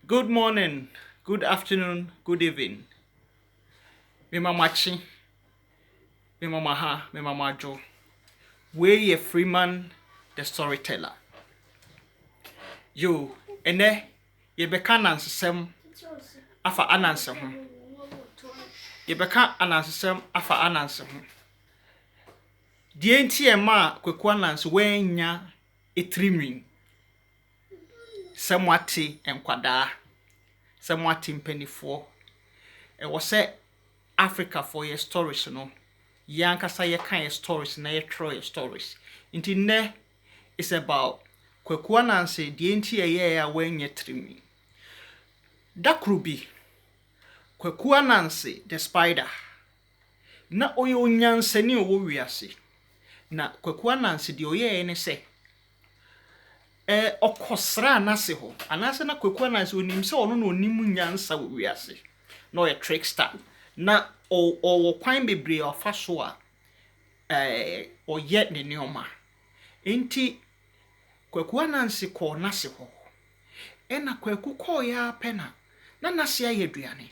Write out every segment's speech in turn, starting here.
Good morning, good afternoon, good evening. Me mama chi, me mama ha, me mama jo. We ye Freeman, the storyteller. Yo, ene ye beka nansesem afa Ananse ho. Ye beka anansesem afa Ananse ho. Die nti e ma Kwaku Ananse wenya etrimwin. Semwate enkwada, semwate mpanifo. E wo se Africa for your stories no. Yankasa ye kind stories na ye tro stories. Inti ne is about Kwaku Ananse die nti ye ya wenye trimi. Dakrubi Kwaku Ananse the spider. Na oyo onyansani owo wiase. Na Kwaku Ananse die oye ne se okosra anase ho. Anase na Kwaku Ananse onim se ono na onim nyansa wo wiase. No a trickster. Na o kwan bebre ofa so a oye ne neoma. Enti Kwaku Ananse ko nase ho. Ena Kwaku ko ya pena na nase ayeduane.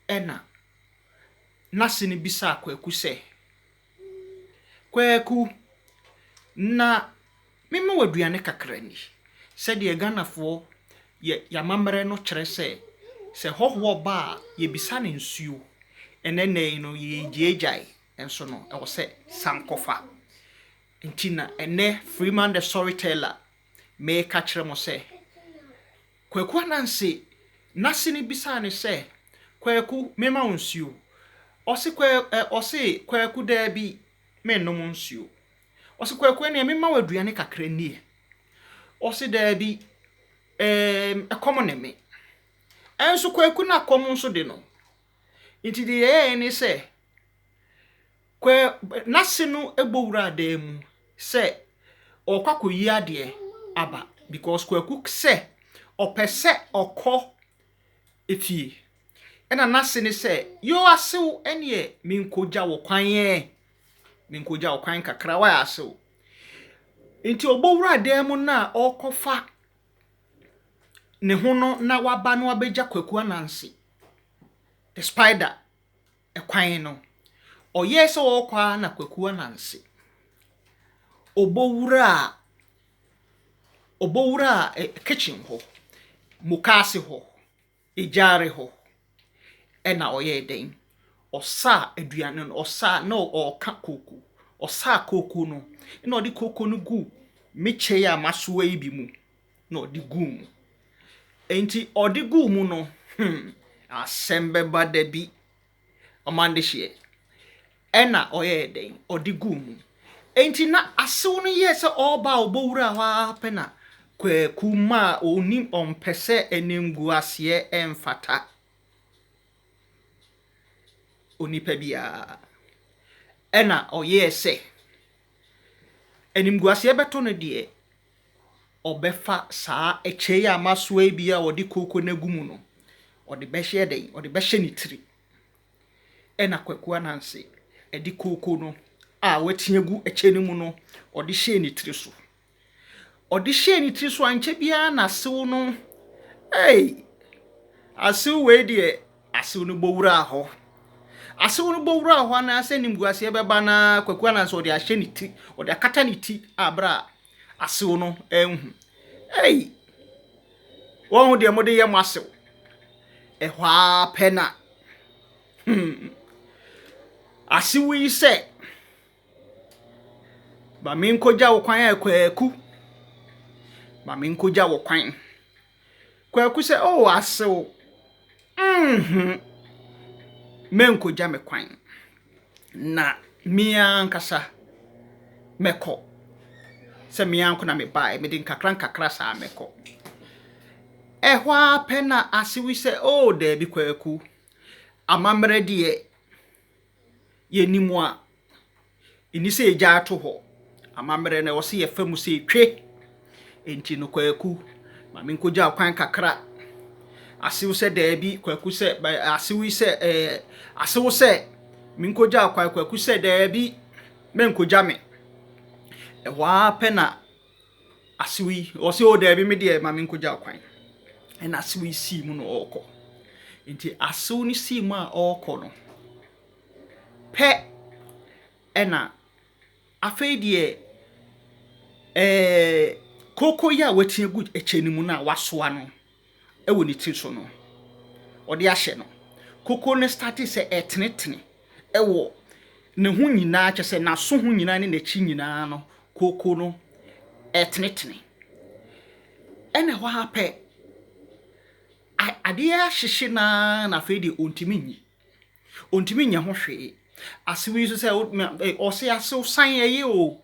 Ena nase ne bisa Kwaku se Kwaku na mema waduane kakrani. Se de Ghanafo ya mamre no kire se hoho ba ye bisa ne nsuo. Enene no ye giejai enso no e wo se sankofa. Ntina ene Freeman the storyteller me ka kire mo se Kwaku Ananse nase ne bisa ne se Kwaku mema nsuo. Ose Kwaku da bi me no nsuo. Ose Kwaku ene mema waduane kakra nie. Ose da bi ekomo ne me. Enso Kwaku na komo nso de no. Nti de ye ne se nase no ebowura da mu se okwaku yi ade aba because Kwaku se opese okọ efie. Ena nase ne se yo asew ene minkoja wo kwan ye. Minkoja wo kwan kakra wa asew. Nti obowura da mu na okofa ne ho no na waba no abeja Kwaku Ananse. The spider ekwan no. Oye se okwa na Kwaku Ananse. Obowura kitchen ho. Mukase ho. Ejare ho. Ena oye den. Osa aduane no osa no oka koku. Osa koku no. Na odi koku no gu meche ya masoa yi bi mu. Na odi gu mu. Enti odi gu mu no. Asembe bada bi. Omande hye. Ena oye den. Odi gu mu. Enti na asew no yese oba obowura ho apena Kwaku ma onim ompese enengu ase emfata. Onipa bia. Ena oye se enimgu ase beto no de obefa saa eche ya masoa bia odi koko na gumu no. Odi behye den, odi behye ni tiri. Ena Kwaku Ananse edi koko no a wetiegu eche ni mu no odi hye ni tiri so. Odi hye ni tiri so anche bia na asew no. Asew we de asew no bowura ho. Asew no bowura ho na ase nimgu ase beba na Kwaku Ananse odi ahye ni ti, odi akata ni ti abra asew no enhu. Won de mo de yem asew. Ehwa pena. Asew yi se ba min koja wo kwan Kwaku. Ba min koja wo kwan. Kwaku se asew. Men koja me kwan. Na mia nkasa meko. Se mia nko na me bae me din kakra sa meko. Ehwa pena asew se da bi Kwaku. Amamre de ye nimu a ini se eja ato ho. Amamre na wo se ye famu se twe. Enti no Kwaku ma min koja kwan kakra. Asew se da bi Kwaku se asew se min koja kwan Kwaku se da bi men koja me. Ehwa pena asew wo se da bi me de ma min koja kwan. ɛna asew si mu no ɔkɔ nti asew ni si mu a ɔkɔ no pɛ ɛna afei deɛ koko ya watie gu ekyeni mu na wasoa no ɛwɔ ne ti so no ɔde ahyɛ no koko ne start sɛ ɛtenetene ɛwɔ ne ho nyinaa kyɛ sɛ naso ho nyinaa ne n'akyi nyinaa no koko no ɛtenetene ɛna hɔ apɛ adeɛ ahyehye na afei de ontimi nya ho hwee asew yi so sɛ ɔse asew san ɛyɛ o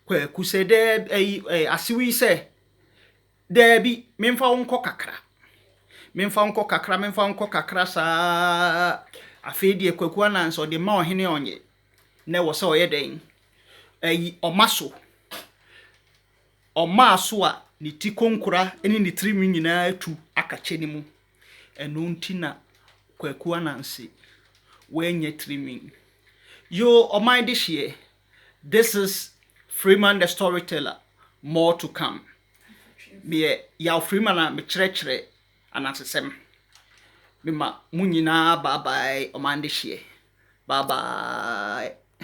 Kwaku sɛ dɛ asew yi sɛ daabi memfa wo nkɔ kakra saa afei de Kwaku Ananse ɔde ma ɔhene ɔnye na wɔ sɛ ɔyɛ den ɔma so a ne ti konkora ne ne tirim nyinaa tu akakyɛ ne mu ɛno nti na Kwaku Ananse wanya trimming yo ɔman de hye. This is Freeman the storyteller, more to come. Me ya Freeman a me kyerɛkyerɛ anansesɛm me ma mu nyinaa bye bye ɔman de hye bye bye.